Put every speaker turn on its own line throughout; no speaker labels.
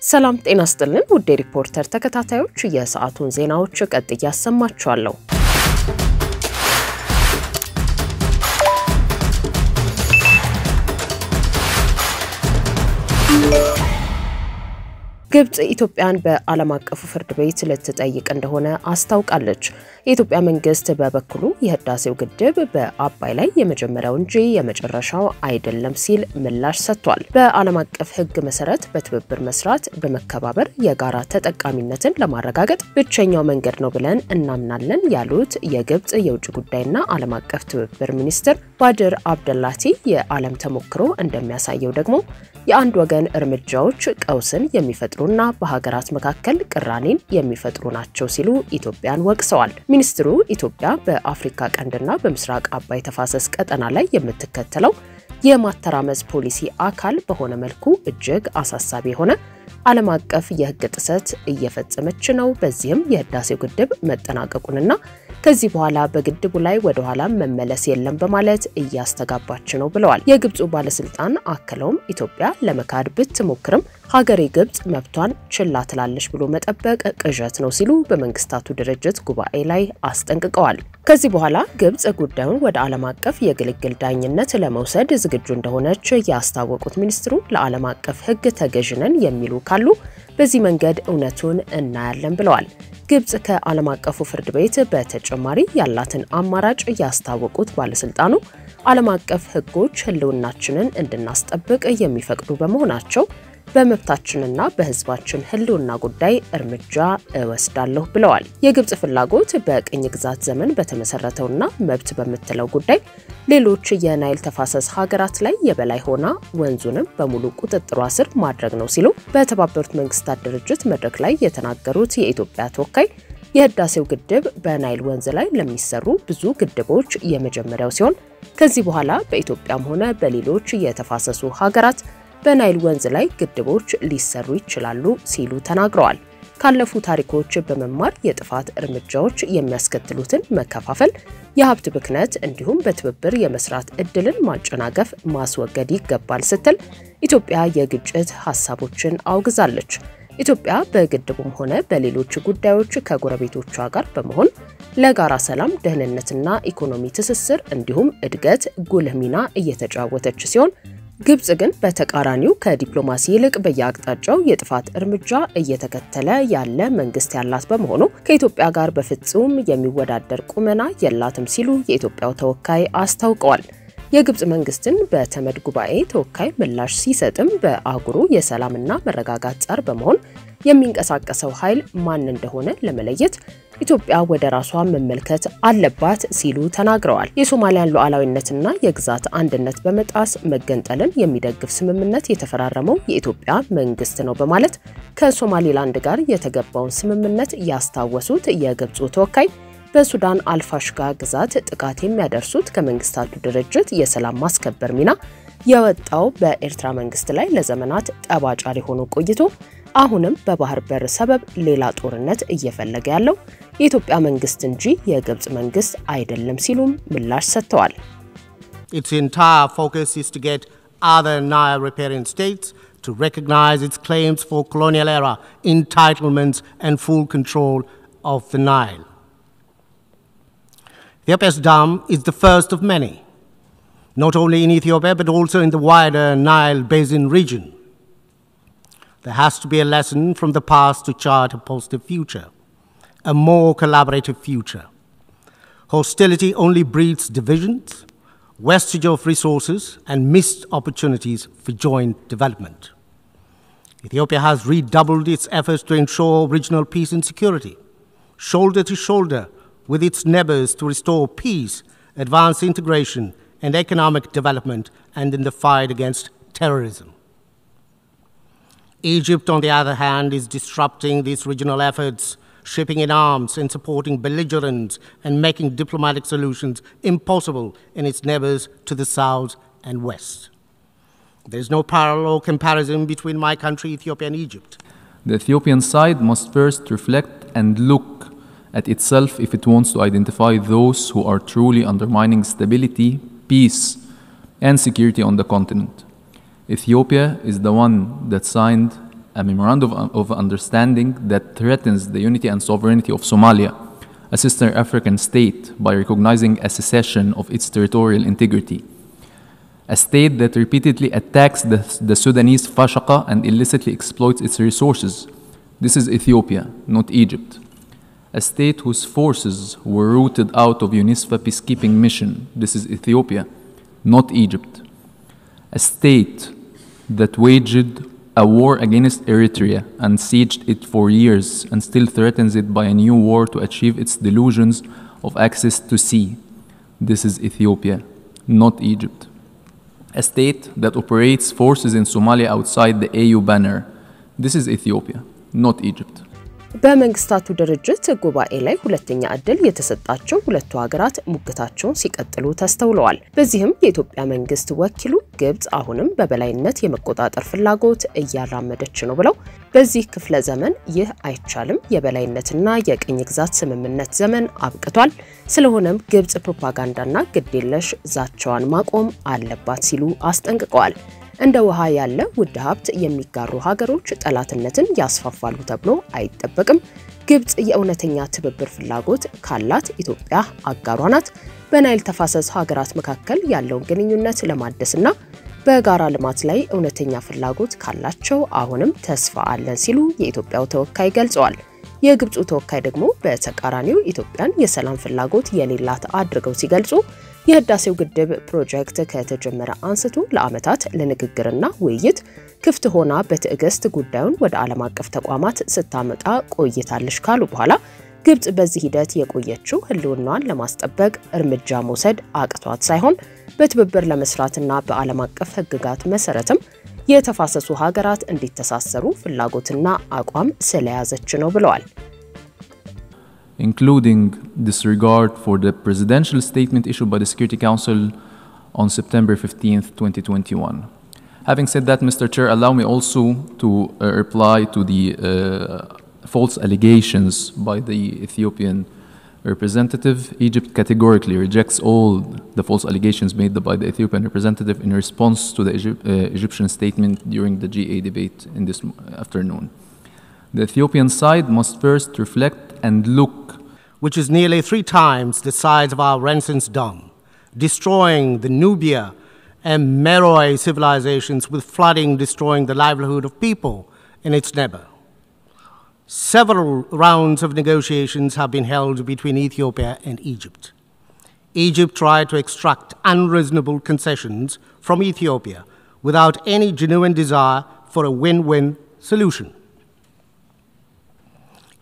ሰላም ጤና ይስጥልን ውድ ሪፖርተር ተከታታዮች የሰዓቱን ዜናዎች ቀጥዬ አሰማችኋለሁ። ግብጽ ኢትዮጵያን በዓለም አቀፉ ፍርድ ቤት ልትጠይቅ እንደሆነ አስታውቃለች። የኢትዮጵያ መንግስት በበኩሉ የህዳሴው ግድብ በአባይ ላይ የመጀመሪያው እንጂ የመጨረሻው አይደለም ሲል ምላሽ ሰጥቷል። በዓለም አቀፍ ህግ መሰረት በትብብር መስራት በመከባበር የጋራ ተጠቃሚነትን ለማረጋገጥ ብቸኛው መንገድ ነው ብለን እናምናለን ያሉት የግብጽ የውጭ ጉዳይና ዓለም አቀፍ ትብብር ሚኒስትር ባድር አብደላቲ የዓለም ተሞክሮ እንደሚያሳየው ደግሞ የአንድ ወገን እርምጃዎች ቀውስን የሚፈጥሩና በሀገራት መካከል ቅራኔን የሚፈጥሩ ናቸው ሲሉ ኢትዮጵያን ወቅሰዋል። ሚኒስትሩ ኢትዮጵያ በአፍሪካ ቀንድና በምስራቅ አባይ ተፋሰስ ቀጠና ላይ የምትከተለው የማተራመዝ ፖሊሲ አካል በሆነ መልኩ እጅግ አሳሳቢ የሆነ ዓለም አቀፍ የህግ ጥሰት እየፈጸመች ነው። በዚህም የህዳሴው ግድብ መጠናቀቁንና ከዚህ በኋላ በግድቡ ላይ ወደ ኋላ መመለስ የለም በማለት እያስተጋባች ነው ብለዋል። የግብጽ ባለስልጣን አከለውም ኢትዮጵያ ለመካድ ብትሞክርም ሀገሬ ግብጽ መብቷን ችላ ትላለች ብሎ መጠበቅ ቅዠት ነው ሲሉ በመንግስታቱ ድርጅት ጉባኤ ላይ አስጠንቅቀዋል። ከዚህ በኋላ ግብጽ ጉዳዩን ወደ ዓለም አቀፍ የግልግል ዳኝነት ለመውሰድ ዝግጁ እንደሆነች ያስታወቁት ሚኒስትሩ ለዓለም አቀፍ ህግ ተገዥነን የሚሉ ካሉ በዚህ መንገድ እውነቱን እናያለን ብለዋል። ግብጽ ከዓለም አቀፉ ፍርድ ቤት በተጨማሪ ያላትን አማራጭ ያስታወቁት ባለስልጣኑ ዓለም አቀፍ ህጎች ህልውናችንን እንድናስጠብቅ የሚፈቅዱ በመሆናቸው በመብታችንና በህዝባችን ህልውና ጉዳይ እርምጃ እወስዳለሁ ብለዋል። የግብጽ ፍላጎት በቅኝ ግዛት ዘመን በተመሰረተውና መብት በመተለው ጉዳይ ሌሎች የናይል ተፋሰስ ሀገራት ላይ የበላይ ሆና ወንዙንም በሙሉ ቁጥጥሯ ስር ማድረግ ነው ሲሉ በተባበሩት መንግስታት ድርጅት መድረክ ላይ የተናገሩት የኢትዮጵያ ተወካይ የህዳሴው ግድብ በናይል ወንዝ ላይ ለሚሰሩ ብዙ ግድቦች የመጀመሪያው ሲሆን ከዚህ በኋላ በኢትዮጵያም ሆነ በሌሎች የተፋሰሱ ሀገራት በናይል ወንዝ ላይ ግድቦች ሊሰሩ ይችላሉ ሲሉ ተናግረዋል። ካለፉ ታሪኮች በመማር የጥፋት እርምጃዎች የሚያስከትሉትን መከፋፈል፣ የሀብት ብክነት እንዲሁም በትብብር የመስራት እድልን ማጨናገፍ ማስወገድ ይገባል ስትል ኢትዮጵያ የግጭት ሐሳቦችን አውግዛለች። ኢትዮጵያ በግድቡም ሆነ በሌሎች ጉዳዮች ከጎረቤቶቿ ጋር በመሆን ለጋራ ሰላም፣ ደህንነትና ኢኮኖሚ ትስስር እንዲሁም እድገት ጉልህ ሚና እየተጫወተች ሲሆን ግብጽ ግን በተቃራኒው ከዲፕሎማሲ ይልቅ በየአቅጣጫው የጥፋት እርምጃ እየተከተለ ያለ መንግስት ያላት በመሆኑ ከኢትዮጵያ ጋር በፍጹም የሚወዳደር ቁመና የላትም ሲሉ የኢትዮጵያው ተወካይ አስታውቀዋል። የግብጽ መንግስትን በተመድ ጉባኤ ተወካይ ምላሽ ሲሰጥም በአህጉሩ የሰላምና መረጋጋት ጸር በመሆን የሚንቀሳቀሰው ኃይል ማን እንደሆነ ለመለየት ኢትዮጵያ ወደ ራሷ መመልከት አለባት ሲሉ ተናግረዋል። የሶማሊያን ሉዓላዊነትና የግዛት አንድነት በመጣስ መገንጠልን የሚደግፍ ስምምነት የተፈራረመው የኢትዮጵያ መንግስት ነው በማለት ከሶማሊላንድ ጋር የተገባውን ስምምነት ያስታወሱት የግብጽ ተወካይ በሱዳን አልፋሽጋ ግዛት ጥቃት የሚያደርሱት ከመንግስታቱ ድርጅት የሰላም ማስከበር ሚና የወጣው በኤርትራ መንግስት ላይ ለዘመናት ጠባጫሪ ሆኖ ቆይቶ አሁንም በባህር በር ሰበብ ሌላ ጦርነት እየፈለገ ያለው የኢትዮጵያ መንግስት እንጂ የግብጽ መንግስት አይደለም ሲሉም ምላሽ ሰጥተዋል።
Its entire focus is to get other Nile riparian states to recognize its claims for colonial era entitlements and full control of the Nile. Ethiopia's dam is the first of many, not only in Ethiopia but also in the wider Nile Basin region. There has to be a lesson from the past to chart a positive future, a more collaborative future. Hostility only breeds divisions, wastage of resources, and missed opportunities for joint development. Ethiopia has redoubled its efforts to ensure regional peace and security, shoulder to shoulder with its neighbors to restore peace, advance integration, and economic development, and in the fight against terrorism. Egypt, on the other hand, is disrupting these regional efforts, shipping in arms and supporting belligerents and making diplomatic solutions impossible in its neighbors to the south and west. There is no parallel or comparison between my country, Ethiopia, and Egypt.
The Ethiopian side must first reflect and look at itself if it wants to identify those who are truly undermining stability, peace, and security on the continent. Ethiopia is the one that signed a memorandum of understanding that threatens the unity and sovereignty of Somalia, a sister African state, by recognizing a secession of its territorial integrity. A state that repeatedly attacks the Sudanese Fashaqa and illicitly exploits its resources. This is Ethiopia, not Egypt. A state whose forces were rooted out of UNISFA peacekeeping mission. This is Ethiopia, not Egypt. A state that waged a war against Eritrea and sieged it for years and still threatens it by a new war to achieve its delusions of access to sea. This is Ethiopia, not Egypt. A state that operates forces in Somalia outside the AU banner. This is Ethiopia, not Egypt.
በመንግስታቱ ድርጅት ጉባኤ ላይ ሁለተኛ ዕድል የተሰጣቸው ሁለቱ ሀገራት ሙግታቸውን ሲቀጥሉ ተስተውለዋል። በዚህም የኢትዮጵያ መንግስት ወኪሉ ግብጽ አሁንም በበላይነት የመቆጣጠር ፍላጎት እያራመደች ነው ብለው በዚህ ክፍለ ዘመን ይህ አይቻልም፣ የበላይነትና የቅኝ ግዛት ስምምነት ዘመን አብቅቷል፣ ስለሆነም ግብጽ ፕሮፓጋንዳና ግዴለሽ ዛቻዋን ማቆም አለባት ሲሉ አስጠንቅቀዋል። እንደ ውሃ ያለ ውድ ሀብት የሚጋሩ ሀገሮች ጠላትነትን ያስፋፋሉ ተብሎ አይጠበቅም። ግብጽ የእውነተኛ ትብብር ፍላጎት ካላት ኢትዮጵያ አጋሯ ናት። በናይል ተፋሰስ ሀገራት መካከል ያለውን ግንኙነት ለማደስና በጋራ ልማት ላይ እውነተኛ ፍላጎት ካላቸው አሁንም ተስፋ አለን ሲሉ የኢትዮጵያው ተወካይ ገልጸዋል። የግብጽ ተወካይ ደግሞ በተቃራኒው ኢትዮጵያን የሰላም ፍላጎት የሌላት አድርገው ሲገልጹ የህዳሴው ግድብ ፕሮጀክት ከተጀመረ አንስቶ ለአመታት ለንግግርና ውይይት ክፍት ሆና በትዕግስት ጉዳዩን ወደ ዓለም አቀፍ ተቋማት ስታመጣ ቆይታለች ካሉ በኋላ ግብጽ በዚህ ሂደት የቆየችው ህልውናዋን ለማስጠበቅ እርምጃ መውሰድ አቅቷት ሳይሆን በትብብር ለመስራትና በዓለም አቀፍ ህግጋት መሰረትም የተፋሰሱ ሀገራት እንዲተሳሰሩ ፍላጎትና አቋም ስለያዘች ነው ብለዋል።
Including disregard for the presidential statement issued by the Security Council on September 15th, 2021. Having said that, Mr. Chair, allow me also to reply to the false allegations by the Ethiopian representative. Egypt categorically rejects all the false allegations made by the Ethiopian representative in response to the Egyptian statement during the GA debate in this afternoon. The Ethiopian side must first reflect and look,
which is nearly 3 times the size of our Renaissance Dome, destroying the Nubia and Meroe civilizations with flooding, destroying the livelihood of people in its neighbor. Several rounds of negotiations have been held between Ethiopia and Egypt. Egypt tried to extract unreasonable concessions from Ethiopia without any genuine desire for a win-win solution.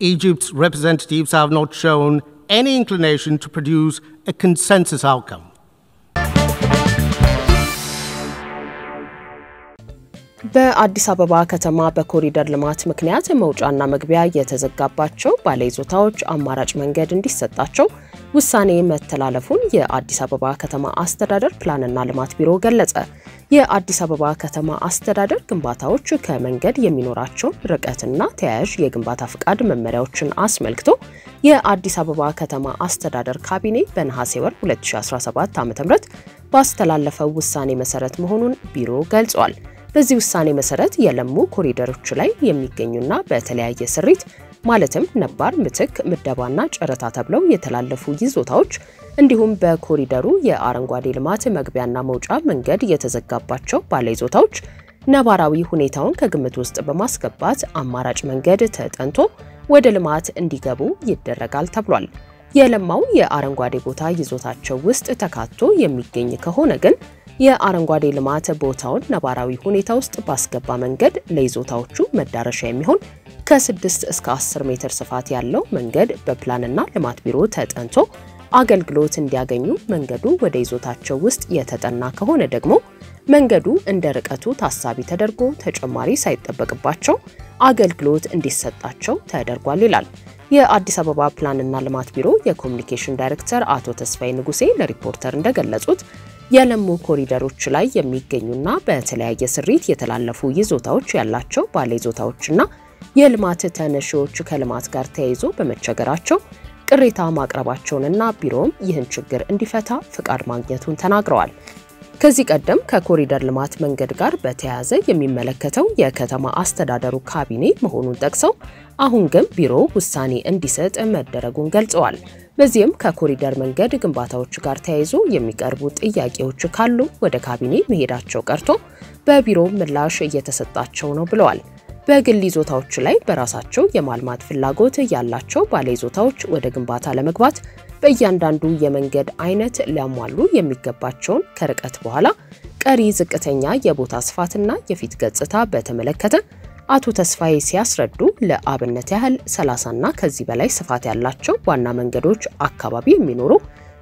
Egypt's representatives have not shown any inclination to produce a consensus outcome.
በአዲስ አበባ ከተማ በኮሪደር ልማት ምክንያት መውጫና መግቢያ የተዘጋባቸው ባለይዞታዎች አማራጭ መንገድ እንዲሰጣቸው ውሳኔ መተላለፉን የአዲስ አበባ ከተማ አስተዳደር ፕላንና ልማት ቢሮ ገለጸ። የአዲስ አበባ ከተማ አስተዳደር ግንባታዎች ከመንገድ የሚኖራቸው ርቀትና ተያያዥ የግንባታ ፍቃድ መመሪያዎችን አስመልክቶ የአዲስ አበባ ከተማ አስተዳደር ካቢኔ በነሐሴ ወር 2017 ዓ.ም ባስተላለፈው ውሳኔ መሰረት መሆኑን ቢሮ ገልጿል። በዚህ ውሳኔ መሰረት የለሙ ኮሪደሮች ላይ የሚገኙና በተለያየ ስሪት ማለትም ነባር ምትክ ምደባና ጨረታ ተብለው የተላለፉ ይዞታዎች እንዲሁም በኮሪደሩ የአረንጓዴ ልማት መግቢያና መውጫ መንገድ የተዘጋባቸው ባለይዞታዎች ነባራዊ ሁኔታውን ከግምት ውስጥ በማስገባት አማራጭ መንገድ ተጠንቶ ወደ ልማት እንዲገቡ ይደረጋል ተብሏል። የለማው የአረንጓዴ ቦታ ይዞታቸው ውስጥ ተካቶ የሚገኝ ከሆነ ግን የአረንጓዴ ልማት ቦታውን ነባራዊ ሁኔታ ውስጥ ባስገባ መንገድ ለይዞታዎቹ መዳረሻ የሚሆን ከ6 እስከ 10 ሜትር ስፋት ያለው መንገድ በፕላንና ልማት ቢሮ ተጠንቶ አገልግሎት እንዲያገኙ መንገዱ ወደ ይዞታቸው ውስጥ የተጠና ከሆነ ደግሞ መንገዱ እንደ ርቀቱ ታሳቢ ተደርጎ ተጨማሪ ሳይጠበቅባቸው አገልግሎት እንዲሰጣቸው ተደርጓል ይላል። የአዲስ አበባ ፕላንና ልማት ቢሮ የኮሙኒኬሽን ዳይሬክተር አቶ ተስፋዬ ንጉሴ ለሪፖርተር እንደገለጹት የለሙ ኮሪደሮች ላይ የሚገኙና በተለያየ ስሪት የተላለፉ ይዞታዎች ያላቸው ባለይዞታዎችና የልማት ተነሺዎች ከልማት ጋር ተያይዞ በመቸገራቸው ቅሬታ ማቅረባቸውንና ቢሮም ይህን ችግር እንዲፈታ ፍቃድ ማግኘቱን ተናግረዋል። ከዚህ ቀደም ከኮሪደር ልማት መንገድ ጋር በተያያዘ የሚመለከተው የከተማ አስተዳደሩ ካቢኔ መሆኑን ጠቅሰው አሁን ግን ቢሮ ውሳኔ እንዲሰጥ መደረጉን ገልጸዋል። በዚህም ከኮሪደር መንገድ ግንባታዎች ጋር ተያይዞ የሚቀርቡ ጥያቄዎች ካሉ ወደ ካቢኔ መሄዳቸው ቀርቶ በቢሮ ምላሽ እየተሰጣቸው ነው ብለዋል። በግል ይዞታዎች ላይ በራሳቸው የማልማት ፍላጎት ያላቸው ባለ ይዞታዎች ወደ ግንባታ ለመግባት በእያንዳንዱ የመንገድ አይነት ሊያሟሉ የሚገባቸውን ከርቀት በኋላ ቀሪ ዝቅተኛ የቦታ ስፋትና የፊት ገጽታ በተመለከተ አቶ ተስፋዬ ሲያስረዱ ለአብነት ያህል 30 እና ከዚህ በላይ ስፋት ያላቸው ዋና መንገዶች አካባቢ የሚኖሩ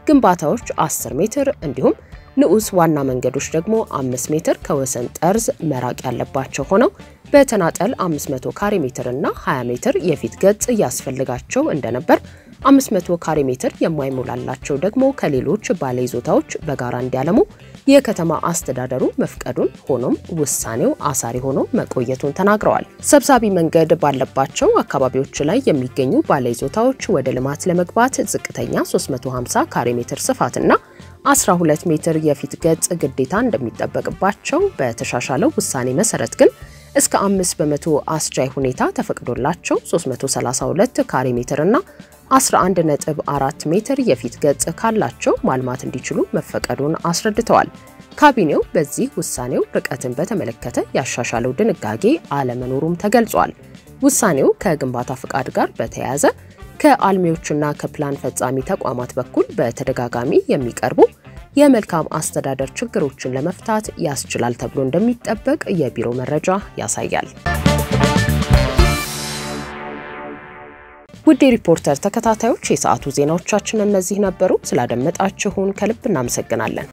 ግንባታዎች 10 ሜትር እንዲሁም ንዑስ ዋና መንገዶች ደግሞ 5 ሜትር ከወሰን ጠርዝ መራቅ ያለባቸው ሆነው በተናጠል 500 ካሬ ሜትር እና 20 ሜትር የፊት ገጽ ያስፈልጋቸው እንደነበር 500 ካሬ ሜትር የማይሞላላቸው ደግሞ ከሌሎች ባለ ይዞታዎች በጋራ እንዲያለሙ የከተማ አስተዳደሩ መፍቀዱን ሆኖም ውሳኔው አሳሪ ሆኖ መቆየቱን ተናግረዋል። ሰብሳቢ መንገድ ባለባቸው አካባቢዎች ላይ የሚገኙ ባለ ይዞታዎች ወደ ልማት ለመግባት ዝቅተኛ 350 ካሬ ሜትር ስፋትና 12 ሜትር የፊት ገጽ ግዴታ እንደሚጠበቅባቸው በተሻሻለው ውሳኔ መሰረት ግን እስከ 5% አስቻይ ሁኔታ ተፈቅዶላቸው 332 ካሬ ሜትርና 11.4 ሜትር የፊት ገጽ ካላቸው ማልማት እንዲችሉ መፈቀዱን አስረድተዋል። ካቢኔው በዚህ ውሳኔው ርቀትን በተመለከተ ያሻሻለው ድንጋጌ አለመኖሩም ተገልጿል። ውሳኔው ከግንባታ ፍቃድ ጋር በተያያዘ ከአልሚዎችና ከፕላን ፈጻሚ ተቋማት በኩል በተደጋጋሚ የሚቀርቡ የመልካም አስተዳደር ችግሮችን ለመፍታት ያስችላል ተብሎ እንደሚጠበቅ የቢሮ መረጃ ያሳያል። ውድ ሪፖርተር ተከታታዮች የሰዓቱ ዜናዎቻችን እነዚህ ነበሩ። ስላደመጣችሁን ከልብ እናመሰግናለን።